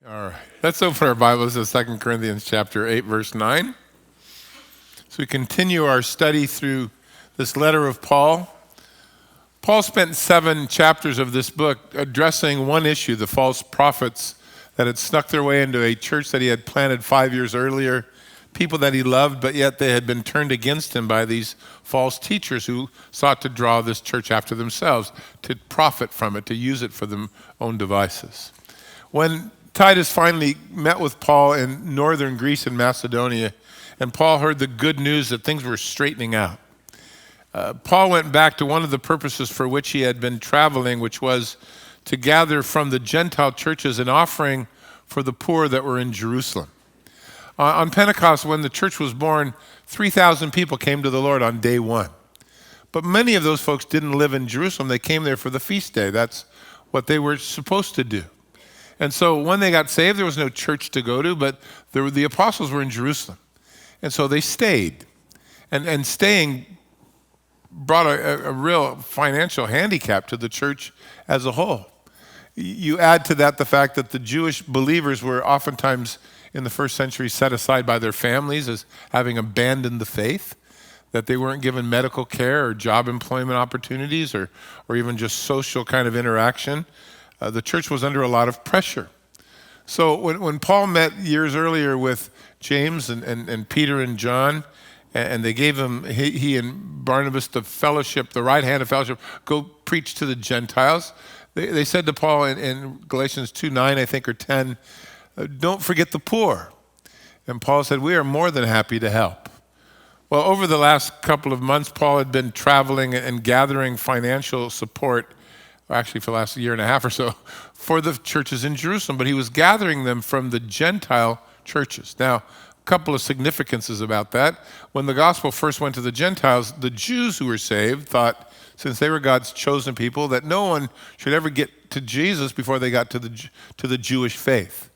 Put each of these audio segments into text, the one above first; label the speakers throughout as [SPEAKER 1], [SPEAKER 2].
[SPEAKER 1] All right, let's open our Bibles to 2 Corinthians chapter 8, verse 9. So we continue our study through this letter of Paul. Paul spent 7 chapters of this book addressing one issue, the false prophets that had snuck their way into a church that he had planted 5 years earlier, people that he loved, but yet they had been turned against him by these false teachers who sought to draw this church after themselves, to profit from it, to use it for their own devices. When Titus finally met with Paul in northern Greece and Macedonia, and Paul heard the good news that things were straightening out. Paul went back to one of the purposes for which he had been traveling, which was to gather from the Gentile churches an offering for the poor that were in Jerusalem. On Pentecost, when the church was born, 3,000 people came to the Lord on day one. But many of those folks didn't live in Jerusalem. They came there for the feast day. That's what they were supposed to do. And so when they got saved, there was no church to go to, but the apostles were in Jerusalem. And so they stayed. And staying brought a real financial handicap to the church as a whole. You add to that the fact that the Jewish believers were oftentimes in the first century set aside by their families as having abandoned the faith, that they weren't given medical care or job employment opportunities or even just social kind of interaction. The church was under a lot of pressure. So when Paul met years earlier with James and Peter and John, and they gave him, he and Barnabas, the fellowship, the right hand of fellowship, go preach to the Gentiles. They said to Paul in Galatians 2:9, I think, or 10, don't forget the poor. And Paul said, we are more than happy to help. Well, over the last couple of months, Paul had been traveling and gathering financial support, actually for the last year and a half or so, for the churches in Jerusalem, but he was gathering them from the Gentile churches. Now, a couple of significances about that. When the gospel first went to the Gentiles, the Jews who were saved thought, since they were God's chosen people, that no one should ever get to Jesus before they got to the Jewish faith.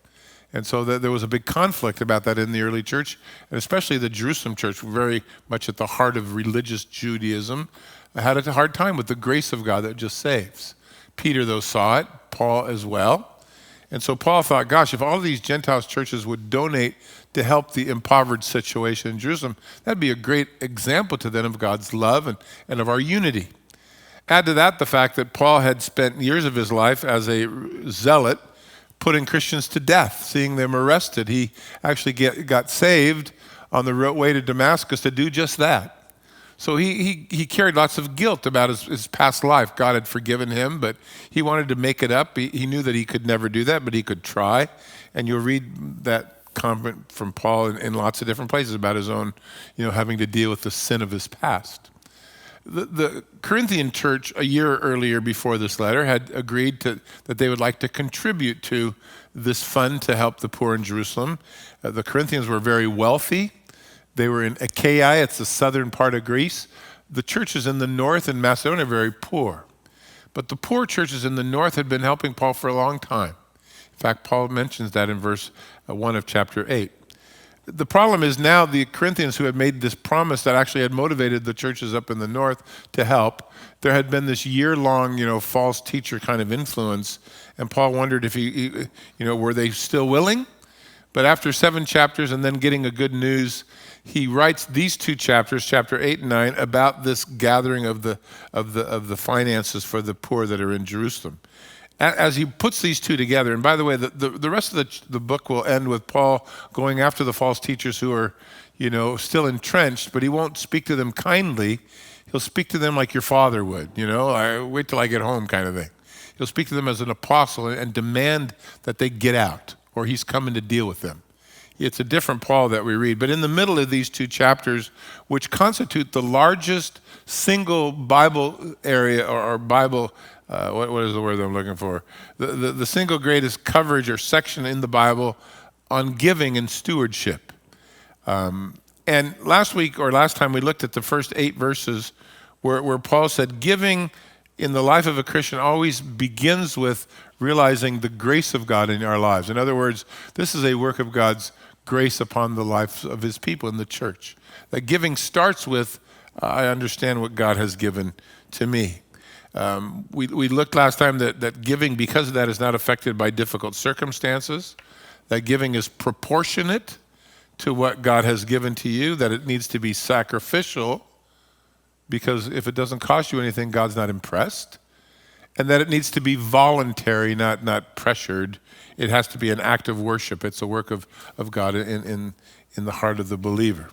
[SPEAKER 1] And so there was a big conflict about that in the early church, and especially the Jerusalem church, very much at the heart of religious Judaism, had a hard time with the grace of God that just saves. Peter, though, saw it, Paul as well. And so Paul thought, gosh, if all of these Gentiles churches would donate to help the impoverished situation in Jerusalem, that'd be a great example to them of God's love and of our unity. Add to that the fact that Paul had spent years of his life as a zealot putting Christians to death, seeing them arrested. He actually got saved on the way to Damascus to do just that. So he carried lots of guilt about his past life. God had forgiven him, but he wanted to make it up. He knew that he could never do that, but he could try. And you'll read that comment from Paul in lots of different places about his own, having to deal with the sin of his past. The Corinthian church, a year earlier before this letter, had agreed that they would like to contribute to this fund to help the poor in Jerusalem. The Corinthians were very wealthy. They were in Achaia, it's the southern part of Greece. The churches in the north in Macedonia are very poor. But the poor churches in the north had been helping Paul for a long time. In fact, Paul mentions that in verse 1 of chapter 8. The problem is now the Corinthians who had made this promise that actually had motivated the churches up in the north to help, there had been this year-long, false teacher kind of influence. And Paul wondered if were they still willing? But after 7 chapters and then getting a good news, he writes these 2 chapters, chapter 8 and 9, about this gathering of the finances for the poor that are in Jerusalem. As he puts these 2 together, and by the way, the rest of the book will end with Paul going after the false teachers who are, still entrenched, but he won't speak to them kindly. He'll speak to them like your father would, I wait till I get home kind of thing. He'll speak to them as an apostle and demand that they get out, or he's coming to deal with them. It's a different Paul that we read. But in the middle of these 2 chapters, which constitute the largest single Bible area or Bible, what is the word I'm looking for? The single greatest coverage or section in the Bible on giving and stewardship. And last time we looked at the first 8 verses where Paul said giving in the life of a Christian always begins with realizing the grace of God in our lives. In other words, this is a work of God's grace upon the lives of his people in the church. That giving starts with, I understand what God has given to me. We looked last time that giving, because of that, is not affected by difficult circumstances, that giving is proportionate to what God has given to you, that it needs to be sacrificial, because if it doesn't cost you anything, God's not impressed, and that it needs to be voluntary, not pressured. It has to be an act of worship. It's a work of God in the heart of the believer.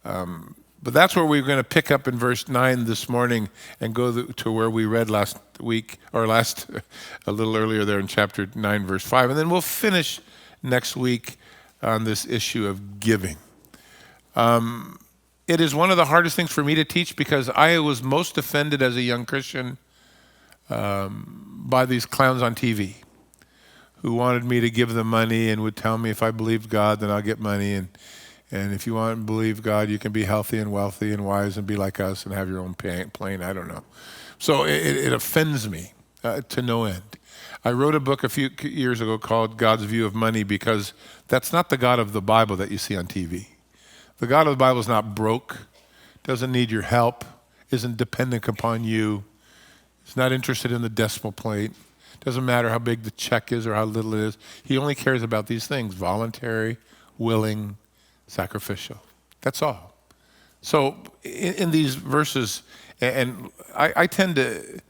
[SPEAKER 1] But that's where we're going to pick up in verse 9 this morning and go to where we read last week, or a little earlier there in chapter 9, verse 5. And then we'll finish next week on this issue of giving. It is one of the hardest things for me to teach, because I was most offended as a young Christian by these clowns on TV who wanted me to give them money and would tell me if I believed God, then I'll get money. And if you want to believe God, you can be healthy and wealthy and wise and be like us and have your own plane. I don't know. So it offends me to no end. I wrote a book a few years ago called God's View of Money, because that's not the God of the Bible that you see on TV. The God of the Bible is not broke, doesn't need your help, isn't dependent upon you. He's not interested in the decimal point. Doesn't matter how big the check is or how little it is. He only cares about these things: voluntary, willing, sacrificial. That's all. So in these verses, and I tend to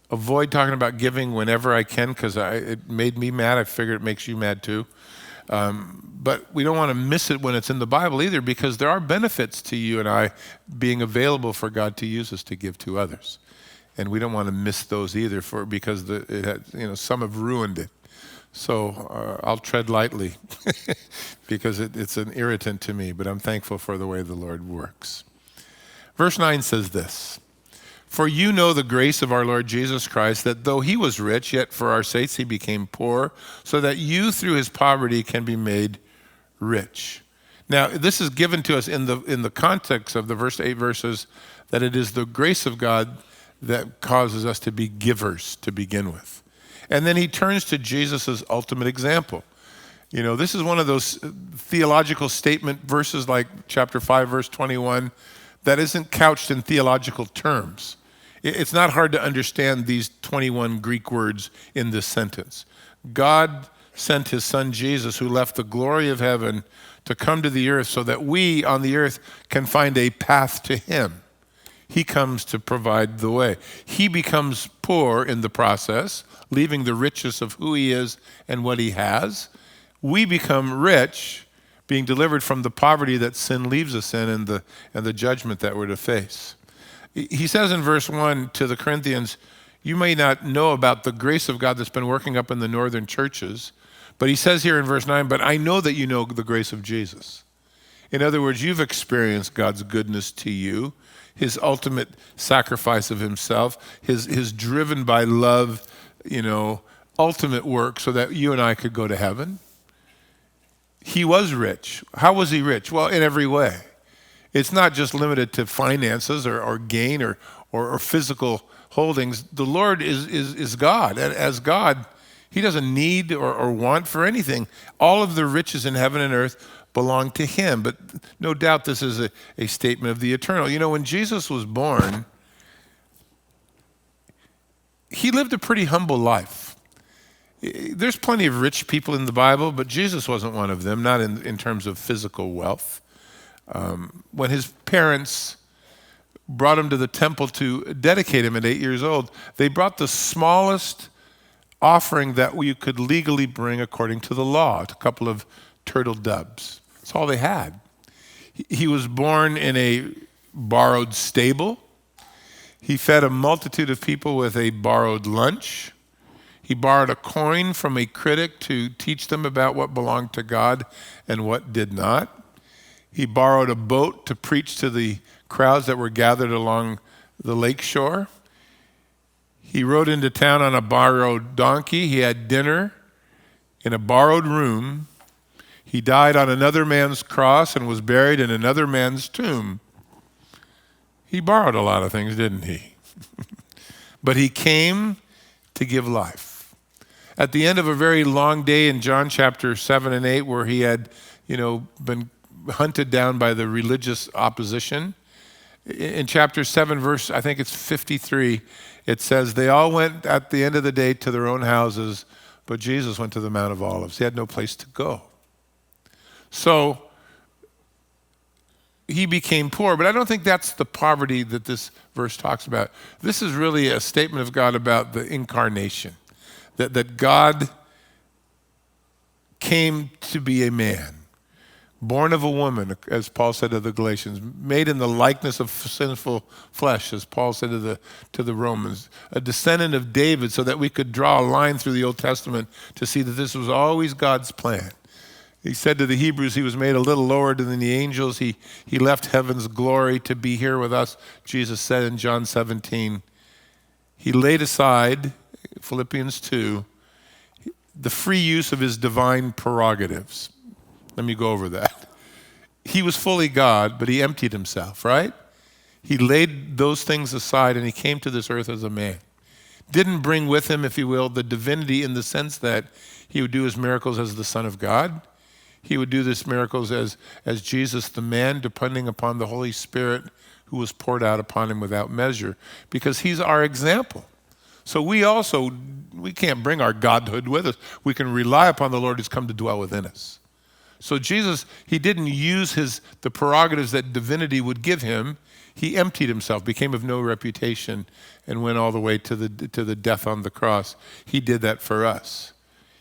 [SPEAKER 1] avoid talking about giving whenever I can, because it made me mad. I figured it makes you mad too. But we don't want to miss it when it's in the Bible either, because there are benefits to you and I being available for God to use us to give to others. And we don't want to miss those either, because some have ruined it. So I'll tread lightly because it's an irritant to me, but I'm thankful for the way the Lord works. Verse 9 says this: "For you know the grace of our Lord Jesus Christ, that though he was rich, yet for our sakes he became poor, so that you through his poverty can be made rich." Now, this is given to us in the context of the first 8 verses, that it is the grace of God that causes us to be givers to begin with. And then he turns to Jesus' ultimate example. This is one of those theological statement verses like chapter 5, verse 21, that isn't couched in theological terms. It's not hard to understand these 21 Greek words in this sentence. God sent his son Jesus, who left the glory of heaven to come to the earth so that we on the earth can find a path to him. He comes to provide the way. He becomes poor in the process, leaving the richness of who he is and what he has. We become rich, being delivered from the poverty that sin leaves us in and the judgment that we're to face. He says in verse 1 to the Corinthians, you may not know about the grace of God that's been working up in the northern churches, but he says here in verse 9, but I know that you know the grace of Jesus. In other words, you've experienced God's goodness to you, his ultimate sacrifice of himself, his driven by love, ultimate work so that you and I could go to heaven. He was rich. How was he rich? Well, in every way. It's not just limited to finances or gain or physical holdings. The Lord is God. And as God, he doesn't need or want for anything. All of the riches in heaven and earth belong to him. But no doubt this is a statement of the eternal. When Jesus was born, he lived a pretty humble life. There's plenty of rich people in the Bible, but Jesus wasn't one of them, not in terms of physical wealth. When his parents brought him to the temple to dedicate him at 8 years old, they brought the smallest offering that you could legally bring according to the law, a couple of turtle doves. That's all they had. He was born in a borrowed stable. He fed a multitude of people with a borrowed lunch. He borrowed a coin from a critic to teach them about what belonged to God and what did not. He borrowed a boat to preach to the crowds that were gathered along the lake shore. He rode into town on a borrowed donkey. He had dinner in a borrowed room. He died on another man's cross and was buried in another man's tomb. He borrowed a lot of things, didn't he? But he came to give life. At the end of a very long day in John chapter 7 and 8, where he had, been hunted down by the religious opposition, In chapter 7, verse, I think it's 53, it says, they all went at the end of the day to their own houses, but Jesus went to the Mount of Olives. He had no place to go. So he became poor, but I don't think that's the poverty that this verse talks about. This is really a statement of God about the incarnation, that God came to be a man, born of a woman, as Paul said to the Galatians, made in the likeness of sinful flesh, as Paul said to the Romans, a descendant of David, so that we could draw a line through the Old Testament to see that this was always God's plan. He said to the Hebrews, he was made a little lower than the angels. He left heaven's glory to be here with us. Jesus said in John 17, he laid aside, Philippians 2, the free use of his divine prerogatives. Let me go over that. He was fully God, but he emptied himself, right? He laid those things aside and he came to this earth as a man. Didn't bring with him, if you will, the divinity in the sense that he would do his miracles as the Son of God. He would do these miracles as Jesus the man, depending upon the Holy Spirit who was poured out upon him without measure, because he's our example. So we can't bring our godhood with us. We can rely upon the Lord who's come to dwell within us. So Jesus, he didn't use the prerogatives that divinity would give him. He emptied himself, became of no reputation, and went all the way to the death on the cross. He did that for us.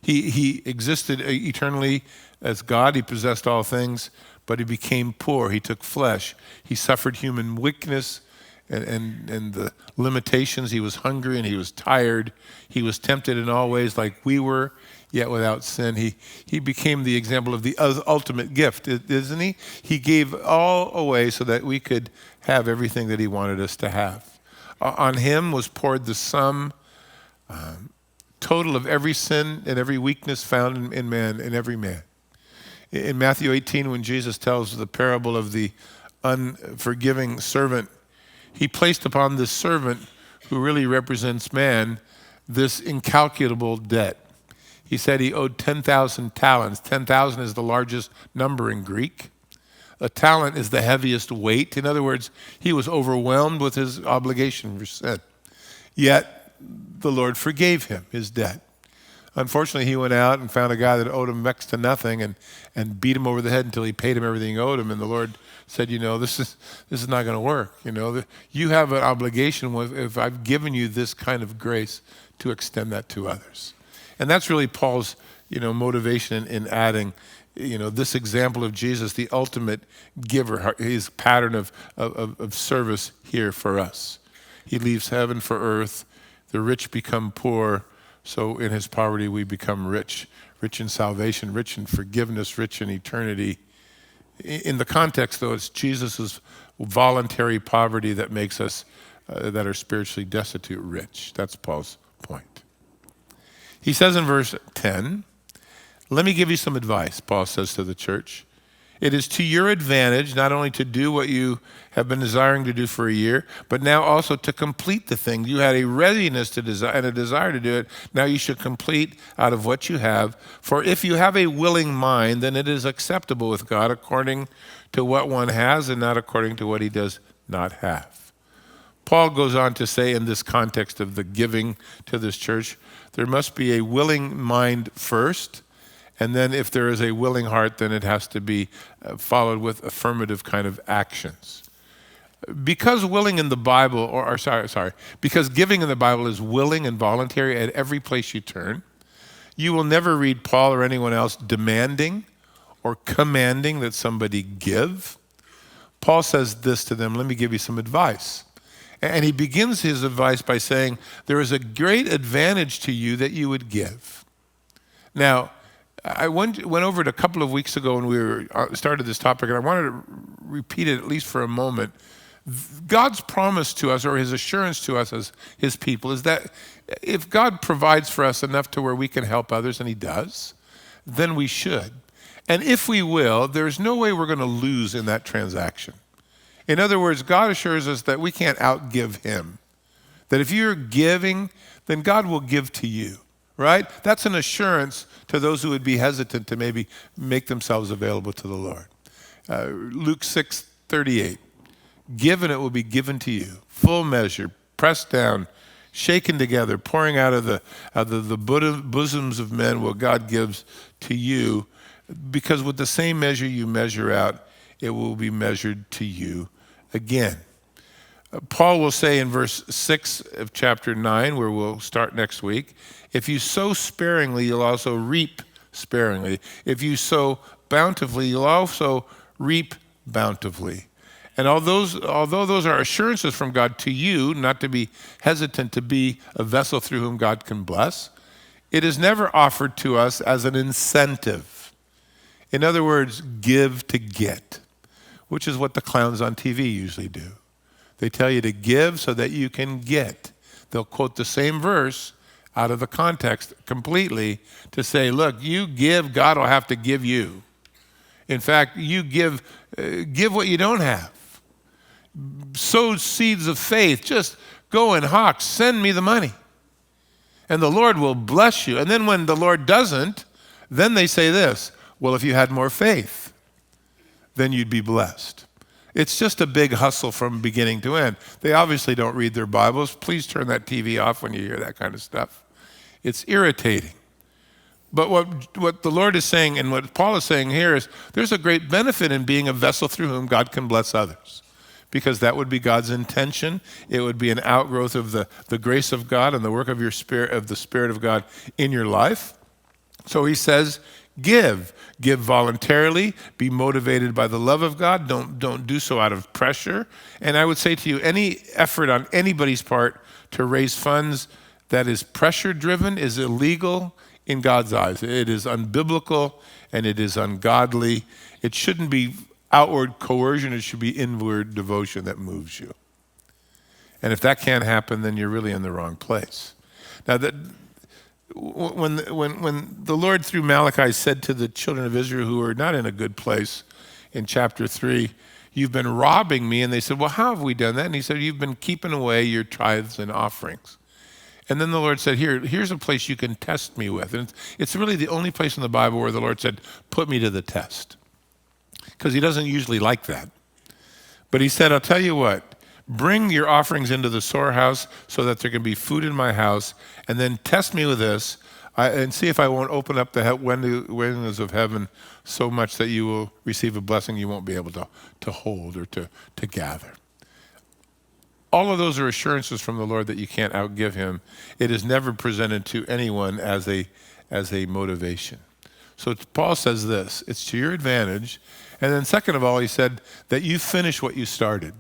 [SPEAKER 1] He existed eternally as God. He possessed all things, but he became poor. He took flesh. He suffered human weakness and the limitations. He was hungry and he was tired. He was tempted in all ways like we were, yet without sin. He became the example of the ultimate gift, isn't he? He gave all away so that we could have everything that he wanted us to have. On him was poured the sum total of every sin and every weakness found in man, in every man. In Matthew 18, when Jesus tells the parable of the unforgiving servant, he placed upon this servant, who really represents man, this incalculable debt. He said he owed 10,000 talents. 10,000 is the largest number in Greek. A talent is the heaviest weight. In other words, he was overwhelmed with his obligation for sin. Yet the Lord forgave him his debt. Unfortunately, he went out and found a guy that owed him next to nothing and beat him over the head until he paid him everything he owed him. And the Lord said, this is not going to work. You have an obligation if I've given you this kind of grace to extend that to others. And that's really Paul's, motivation in adding, this example of Jesus, the ultimate giver, his pattern of service here for us. He leaves heaven for earth. The rich become poor. So in his poverty, we become rich in salvation, rich in forgiveness, rich in eternity. In the context, though, it's Jesus' voluntary poverty that makes us, that are spiritually destitute, rich. That's Paul's point. He says in verse 10, let me give you some advice, Paul says to the church. It is to your advantage not only to do what you have been desiring to do for a year, but now also to complete the thing. You had a readiness to desire and a desire to do it. Now you should complete out of what you have. For if you have a willing mind, then it is acceptable with God according to what one has and not according to what he does not have. Paul goes on to say in this context of the giving to this church, there must be a willing mind first. And then if there is a willing heart, then it has to be followed with affirmative kind of actions. Because willing in the Bible, because giving in the Bible is willing and voluntary at every place you turn, you will never read Paul or anyone else demanding or commanding that somebody give. Paul says this to them, let me give you some advice. And he begins his advice by saying, there is a great advantage to you that you would give. Now, I went over it a couple of weeks ago when we started this topic, and I wanted to repeat it at least for a moment. God's promise to us, or his assurance to us as his people, is that if God provides for us enough to where we can help others, and he does, then we should. And if we will, there's no way we're going to lose in that transaction. In other words, God assures us that we can't outgive him. That if you're giving, then God will give to you. Right? That's an assurance to those who would be hesitant to maybe make themselves available to the Lord. Luke 6:38. Give and it will be given to you. Full measure, pressed down, shaken together, pouring out of the bosoms of men what God gives to you. Because with the same measure you measure out, it will be measured to you again. Paul will say in verse 6 of chapter 9, where we'll start next week, if you sow sparingly, you'll also reap sparingly. If you sow bountifully, you'll also reap bountifully. And although those are assurances from God to you, not to be hesitant to be a vessel through whom God can bless, it is never offered to us as an incentive. In other words, give to get, which is what the clowns on TV usually do. They tell you to give so that you can get. They'll quote the same verse out of the context completely to say, look, you give, God will have to give you. In fact, you give what you don't have. Sow seeds of faith. Just go and hawk, send me the money. And the Lord will bless you. And then when the Lord doesn't, then they say this, well, if you had more faith, then you'd be blessed. It's just a big hustle from beginning to end. They obviously don't read their Bibles. Please turn that TV off when you hear that kind of stuff. It's irritating. But what the Lord is saying and what Paul is saying here is there's a great benefit in being a vessel through whom God can bless others. Because that would be God's intention. It would be an outgrowth of the grace of God and the work of your spirit, of the Spirit of God in your life. So he says, give voluntarily, be motivated by the love of God. Don't do so out of pressure. And I would say to you, any effort on anybody's part to raise funds that is pressure driven is illegal in God's eyes. It is unbiblical and it is ungodly. It shouldn't be outward coercion, it should be inward devotion that moves you. And if that can't happen, then you're really in the wrong place. Now, when the Lord through Malachi said to the children of Israel who are not in a good place in chapter 3, you've been robbing me, and they said, well, how have we done that? And he said, you've been keeping away your tithes and offerings. And then the Lord said, here's a place you can test me with. And it's really the only place in the Bible where the Lord said, put me to the test. Because he doesn't usually like that. But he said, I'll tell you what, bring your offerings into the storehouse so that there can be food in my house, and then test me with this and see if I won't open up the windows of heaven so much that you will receive a blessing you won't be able to hold or to gather. All of those are assurances from the Lord that you can't outgive him. It is never presented to anyone as a motivation. So Paul says this, it's to your advantage. And then second of all, he said that you finish what you started.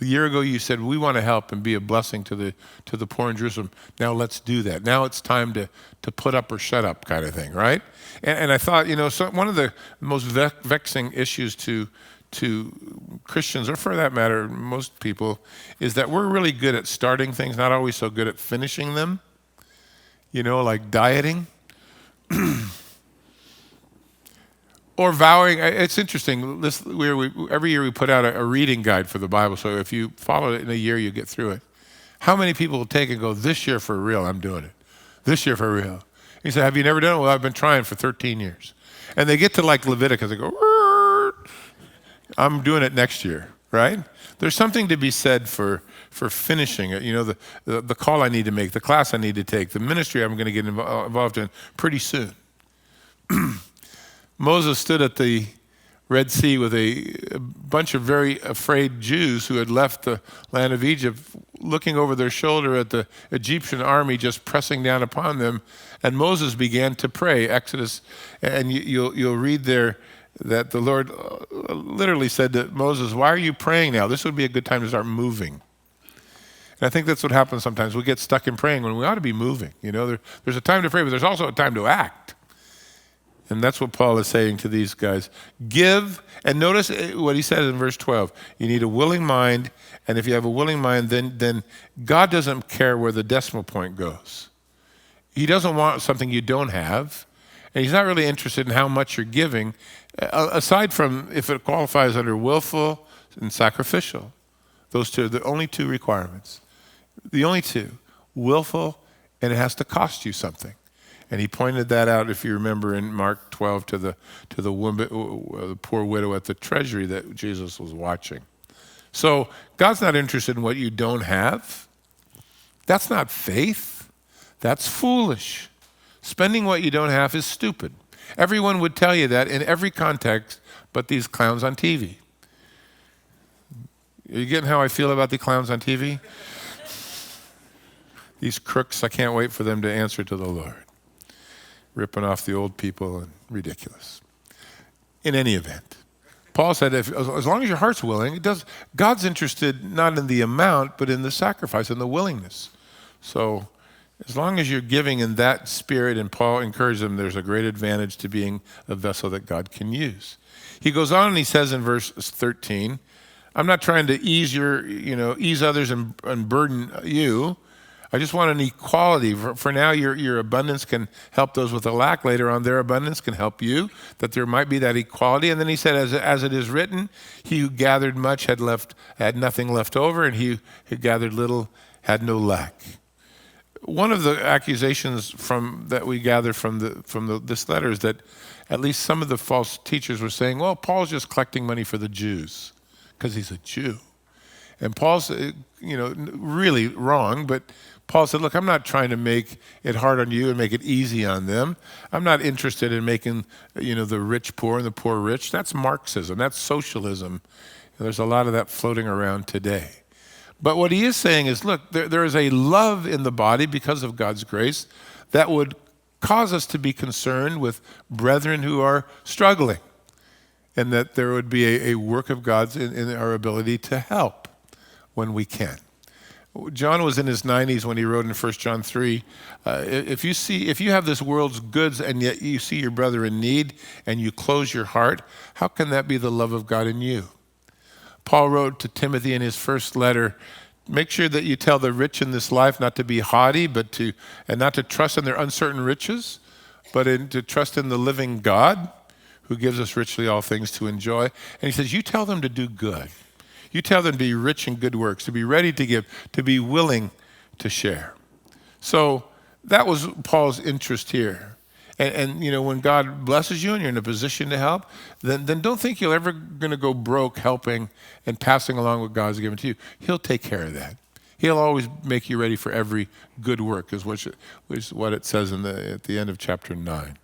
[SPEAKER 1] A year ago, you said, we want to help and be a blessing to the poor in Jerusalem. Now let's do that. Now it's time to put up or shut up kind of thing, right? And I thought, so one of the most vexing issues to Christians, or for that matter, most people, is that we're really good at starting things, not always so good at finishing them. Like dieting. Or vowing. It's interesting. Every year we put out a reading guide for the Bible. So if you follow it in a year, you get through it. How many people will take and go, this year for real, I'm doing it. This year for real. He said, have you never done it? Well, I've been trying for 13 years. And they get to like Leviticus, they go, I'm doing it next year, right? There's something to be said for finishing it. The call I need to make, the class I need to take, the ministry I'm going to get involved in pretty soon. Moses stood at the Red Sea with a bunch of very afraid Jews who had left the land of Egypt, looking over their shoulder at the Egyptian army just pressing down upon them. And Moses began to pray. Exodus, and you'll read there that the Lord literally said to Moses, why are you praying now? This would be a good time to start moving. And I think that's what happens sometimes. We get stuck in praying when we ought to be moving. There's a time to pray, but there's also a time to act. And that's what Paul is saying to these guys. Give, and notice what he says in verse 12. You need a willing mind, and if you have a willing mind, then God doesn't care where the decimal point goes. He doesn't want something you don't have, and he's not really interested in how much you're giving, aside from if it qualifies under willful and sacrificial. Those two are the only two requirements. The only two, willful, and it has to cost you something. And he pointed that out, if you remember, in Mark 12 to the poor widow at the treasury that Jesus was watching. So God's not interested in what you don't have. That's not faith. That's foolish. Spending what you don't have is stupid. Everyone would tell you that in every context but these clowns on TV. Are you getting how I feel about the clowns on TV? These crooks, I can't wait for them to answer to the Lord. Ripping off the old people and ridiculous. In any event, Paul said, as long as your heart's willing, God's interested not in the amount, but in the sacrifice and the willingness. So as long as you're giving in that spirit, and Paul encouraged them, there's a great advantage to being a vessel that God can use. He goes on and he says in verse 13, I'm not trying to ease others and burden you. I just want an equality. For now, your abundance can help those with a lack. Later on, their abundance can help you, that there might be that equality. And then he said, as it is written, he who gathered much had nothing left over, and he who gathered little had no lack. One of the accusations that we gather from this letter is that at least some of the false teachers were saying, well, Paul's just collecting money for the Jews because he's a Jew. And Paul's, really wrong, but Paul said, look, I'm not trying to make it hard on you and make it easy on them. I'm not interested in making, the rich poor and the poor rich. That's Marxism. That's socialism. And there's a lot of that floating around today. But what he is saying is, look, there is a love in the body because of God's grace that would cause us to be concerned with brethren who are struggling, and that there would be a work of God's in our ability to help when we can. John was in his 90s when he wrote in 1 John 3, if you have this world's goods and yet you see your brother in need and you close your heart, how can that be the love of God in you? Paul wrote to Timothy in his first letter, make sure that you tell the rich in this life not to be haughty, and not to trust in their uncertain riches, but to trust in the living God who gives us richly all things to enjoy. And he says, you tell them to do good. You tell them to be rich in good works, to be ready to give, to be willing to share. So that was Paul's interest here. And when God blesses you and you're in a position to help, then don't think you're ever going to go broke helping and passing along what God's given to you. He'll take care of that. He'll always make you ready for every good work, is what it says at the end of chapter 9.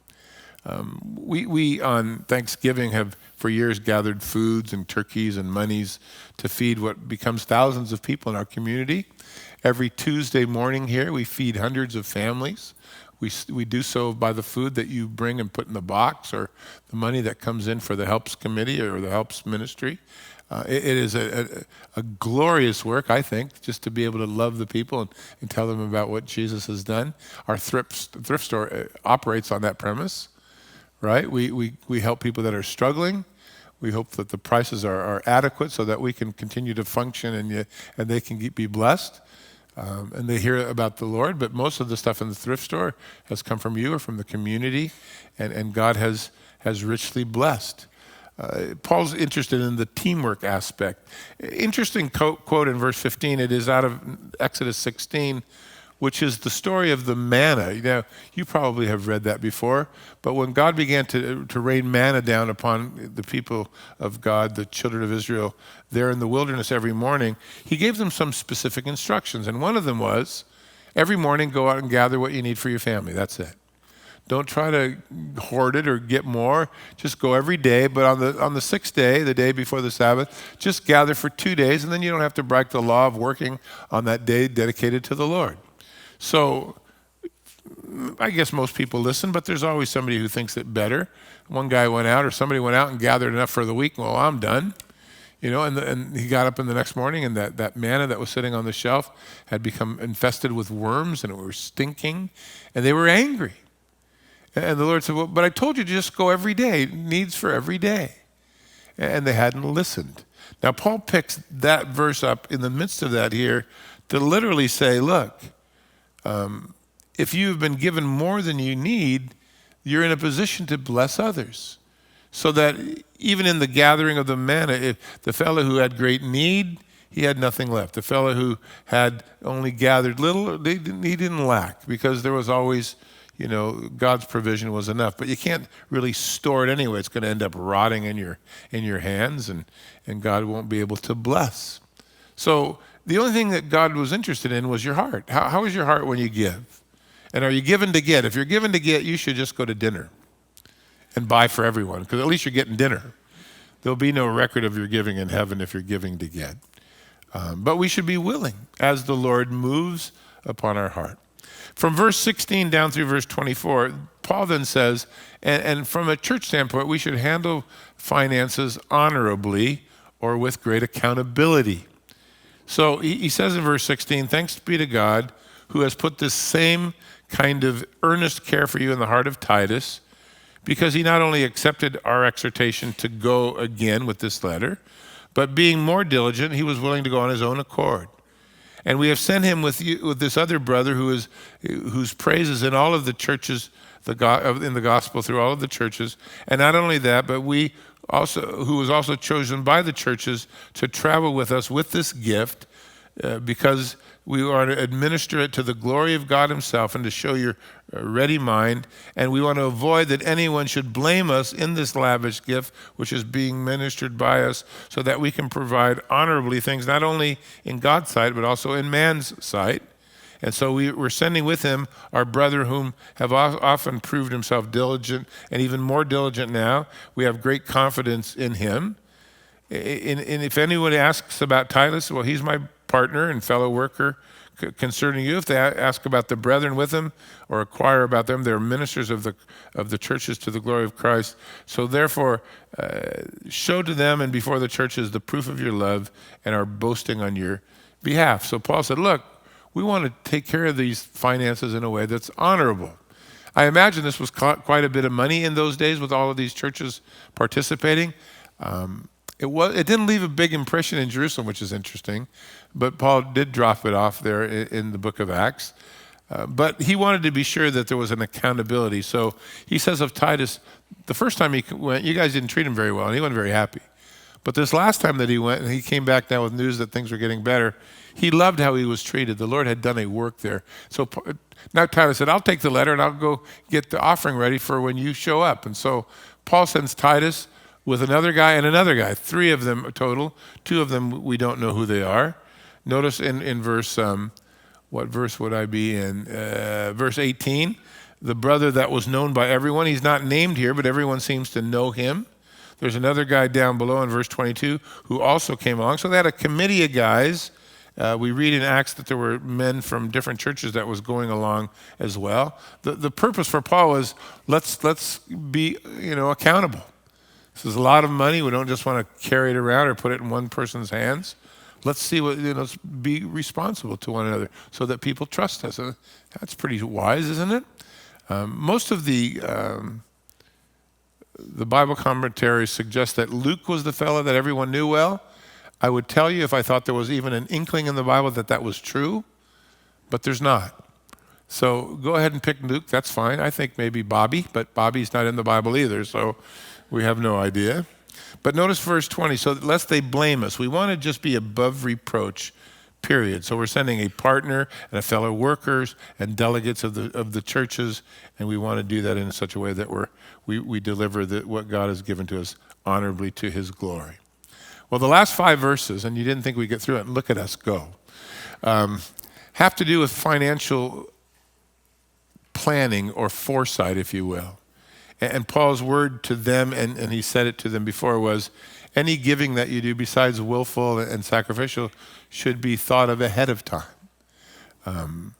[SPEAKER 1] We on Thanksgiving have for years gathered foods and turkeys and monies to feed what becomes thousands of people in our community. Every Tuesday morning here, we feed hundreds of families. We do so by the food that you bring and put in the box, or the money that comes in for the Helps Committee or the Helps Ministry. It is a glorious work, I think, just to be able to love the people and tell them about what Jesus has done. Our thrift store operates on that premise, right? We help people that are struggling. We hope that the prices are adequate so that we can continue to function and they can be blessed. And they hear about the Lord, but most of the stuff in the thrift store has come from you or from the community, and God has richly blessed. Paul's interested in the teamwork aspect. Interesting quote in verse 15. It is out of Exodus 16, which is the story of the manna. You probably have read that before, but when God began to rain manna down upon the people of God, the children of Israel, there in the wilderness every morning, he gave them some specific instructions. And one of them was, every morning go out and gather what you need for your family. That's it. Don't try to hoard it or get more. Just go every day. But on the sixth day, the day before the Sabbath, just gather for 2 days, and then you don't have to break the law of working on that day dedicated to the Lord. So I guess most people listen, but there's always somebody who thinks it better. One guy went out, or somebody went out and gathered enough for the week. Well, I'm done. And he got up in the next morning, and that manna that was sitting on the shelf had become infested with worms, and it was stinking, and they were angry. And the Lord said, well, but I told you to just go every day, needs for every day. And they hadn't listened. Now, Paul picks that verse up in the midst of that here to literally say, look, if you've been given more than you need, you're in a position to bless others. So that even in the gathering of the manna, if the fellow who had great need, he had nothing left. The fellow who had only gathered little, he didn't lack, because there was always God's provision was enough. But you can't really store it anyway. It's going to end up rotting in your hands, and God won't be able to bless. So the only thing that God was interested in was your heart. How is your heart when you give? And are you given to get? If you're given to get, you should just go to dinner and buy for everyone, because at least you're getting dinner. There'll be no record of your giving in heaven if you're giving to get. But we should be willing as the Lord moves upon our heart. From verse 16 down through verse 24, Paul then says, and from a church standpoint, we should handle finances honorably or with great accountability. So he says in verse 16, thanks be to God who has put this same kind of earnest care for you in the heart of Titus, because he not only accepted our exhortation to go again with this letter, but being more diligent, he was willing to go on his own accord. And we have sent him with this other brother whose praises in all of the churches, in the gospel through all of the churches. And not only that, but who was also chosen by the churches to travel with us with this gift, because we are to administer it to the glory of God himself and to show your ready mind. And we want to avoid that anyone should blame us in this lavish gift, which is being ministered by us, so that we can provide honorably things, not only in God's sight, but also in man's sight. And so we're sending with him our brother, whom have often proved himself diligent, and even more diligent now. We have great confidence in him. And if anyone asks about Titus, well, he's my partner and fellow worker concerning you. If they ask about the brethren with him or inquire about them, they're ministers of the churches to the glory of Christ. So therefore, show to them and before the churches the proof of your love and our boasting on your behalf. So Paul said, look, we want to take care of these finances in a way that's honorable. I imagine this was quite a bit of money in those days with all of these churches participating. It didn't leave a big impression in Jerusalem, which is interesting, but Paul did drop it off there in the book of Acts. But he wanted to be sure that there was an accountability. So he says of Titus, the first time he went, you guys didn't treat him very well, and he wasn't very happy. But this last time that he went, and he came back now with news that things were getting better, he loved how he was treated. The Lord had done a work there. So now Titus said, I'll take the letter and I'll go get the offering ready for when you show up. And so Paul sends Titus with another guy and another guy, 3 of them total. 2 of them, we don't know who they are. Notice in verse, what verse would I be in? Verse 18, the brother that was known by everyone. He's not named here, but everyone seems to know him. There's another guy down below in verse 22 who also came along. So they had a committee of guys. We read in Acts that there were men from different churches that was going along as well. The purpose for Paul was let's be accountable. This is a lot of money. We don't just want to carry it around or put it in one person's hands. Let's see let's be responsible to one another so that people trust us. That's pretty wise, isn't it? Most of the Bible commentaries suggest that Luke was the fellow that everyone knew well. I would tell you if I thought there was even an inkling in the Bible that was true, but there's not. So go ahead and pick Luke. That's fine. I think maybe Bobby, but Bobby's not in the Bible either, so we have no idea. But notice verse 20, so lest they blame us. We want to just be above reproach, period. So we're sending a partner and a fellow workers and delegates of the churches, and we want to do that in such a way that we deliver what God has given to us honorably to his glory. Well, the last 5 verses, and you didn't think we'd get through it, and look at us go, have to do with financial planning or foresight, if you will. And Paul's word to them, and he said it to them before, was any giving that you do besides willful and sacrificial should be thought of ahead of time.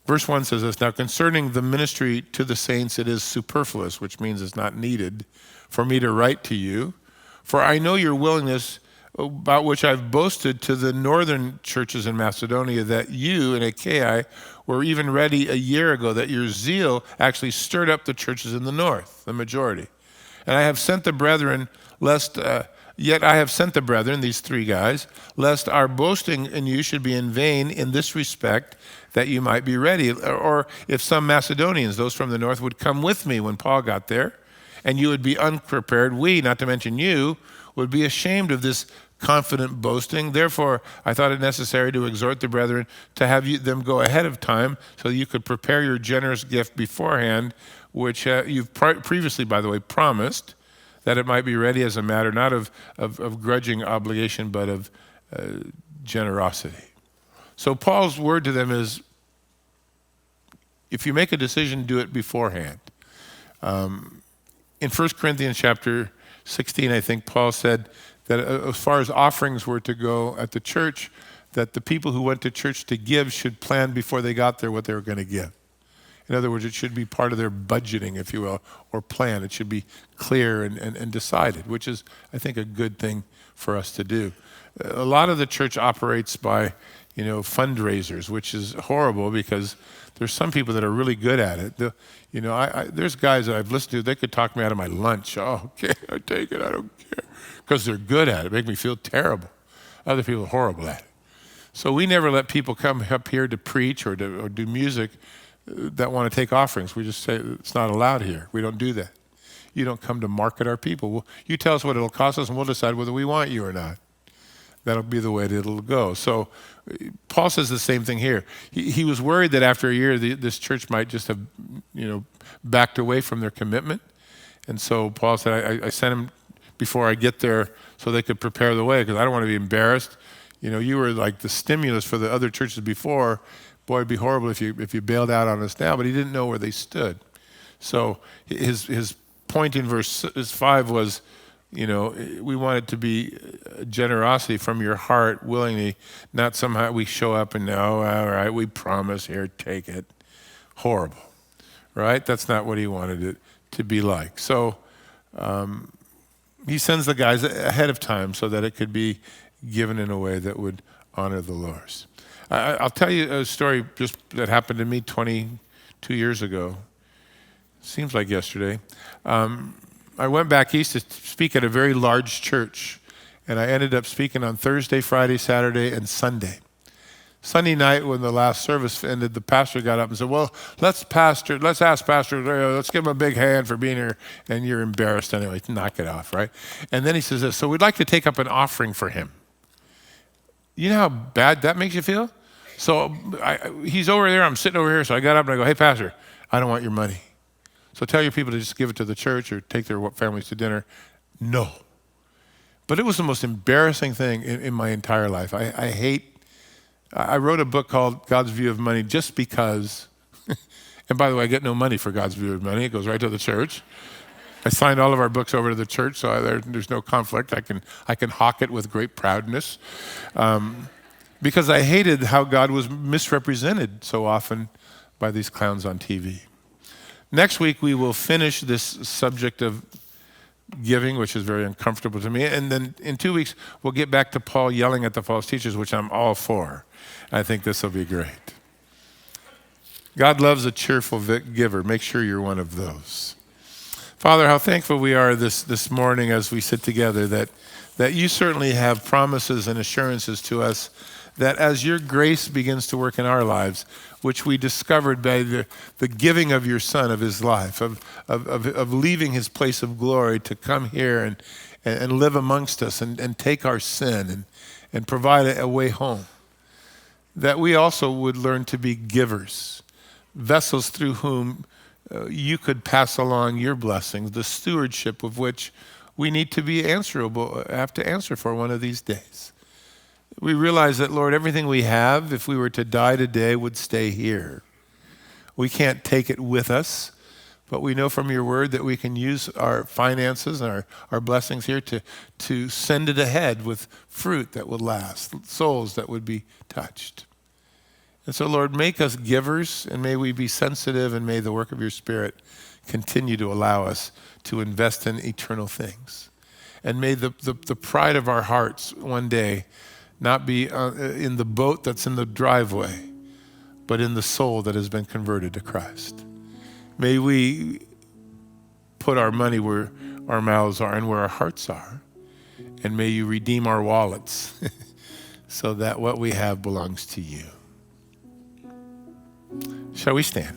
[SPEAKER 1] Verse 1 says this, now concerning the ministry to the saints, it is superfluous, which means it's not needed for me to write to you. For I know your willingness, about which I've boasted to the northern churches in Macedonia, that you in Achaia were even ready a year ago, that your zeal actually stirred up the churches in the north, the majority. And I have sent the brethren, yet I have sent the brethren, these 3 guys, lest our boasting in you should be in vain in this respect, that you might be ready. Or if some Macedonians, those from the north, would come with me when Paul got there, and you would be unprepared, we, not to mention you, would be ashamed of this confident boasting. Therefore, I thought it necessary to exhort the brethren to have them go ahead of time so you could prepare your generous gift beforehand, which you've previously, by the way, promised, that it might be ready as a matter not of grudging obligation, but of generosity. So Paul's word to them is, if you make a decision, do it beforehand. In 1 Corinthians chapter 16, I think Paul said that as far as offerings were to go at the church, that the people who went to church to give should plan before they got there what they were going to give. In other words, it should be part of their budgeting, if you will, or plan. It should be clear and decided, which is, I think, a good thing for us to do. A lot of the church operates by, fundraisers, which is horrible because there's some people that are really good at it. There's guys that I've listened to, they could talk me out of my lunch. Oh, okay, I take it, I don't care. Because they're good at it, make me feel terrible. Other people are horrible at it. So we never let people come up here to preach or do music that want to take offerings. We just say it's not allowed here. We don't do that. You don't come to market our people. Well, you tell us what it'll cost us and we'll decide whether we want you or not. That'll be the way that it'll go. So Paul says the same thing here. He was worried that after a year, this church might just have, backed away from their commitment. And so Paul said, I sent him before I get there so they could prepare the way, because I don't want to be embarrassed. You were like the stimulus for the other churches before. Boy, it'd be horrible if you bailed out on us now. But he didn't know where they stood. So his point in verse 5 was, we want it to be generosity from your heart, willingly, not somehow we show up and all right, we promise, here, take it. Horrible, right? That's not what he wanted it to be like. So he sends the guys ahead of time so that it could be given in a way that would honor the Lord. I'll tell you a story just that happened to me 22 years ago. Seems like yesterday. I went back east to speak at a very large church, and I ended up speaking on Thursday, Friday, Saturday, and Sunday. Sunday night, when the last service ended, the pastor got up and said, well, let's ask Pastor, let's give him a big hand for being here, and you're embarrassed anyway, knock it off, right? And then he says this, so we'd like to take up an offering for him. You know how bad that makes you feel? So he's over there, I'm sitting over here, so I got up and I go, hey, Pastor, I don't want your money. So tell your people to just give it to the church or take their families to dinner. No. But it was the most embarrassing thing in my entire life. I wrote a book called God's View of Money just because, and by the way, I get no money for God's View of Money. It goes right to the church. I signed all of our books over to the church, so there's no conflict. I can hawk it with great proudness. Because I hated how God was misrepresented so often by these clowns on TV. Next week, we will finish this subject of giving, which is very uncomfortable to me. And then in 2 weeks, we'll get back to Paul yelling at the false teachers, which I'm all for. I think this will be great. God loves a cheerful giver. Make sure you're one of those. Father, how thankful we are this morning as we sit together that you certainly have promises and assurances to us that as your grace begins to work in our lives, which we discovered by the giving of your Son, of his life, of leaving his place of glory to come here and live amongst us and take our sin and provide a way home, that we also would learn to be givers, vessels through whom you could pass along your blessings, the stewardship of which we need to be answerable, have to answer for one of these days. We realize that, Lord, everything we have, if we were to die today, would stay here. We can't take it with us, but we know from your word that we can use our finances and our blessings here to send it ahead with fruit that would last, souls that would be touched. And so, Lord, make us givers, and may we be sensitive, and may the work of your Spirit continue to allow us to invest in eternal things. And may the pride of our hearts one day not be in the boat that's in the driveway, but in the soul that has been converted to Christ. May we put our money where our mouths are and where our hearts are. And may you redeem our wallets so that what we have belongs to you. Shall we stand?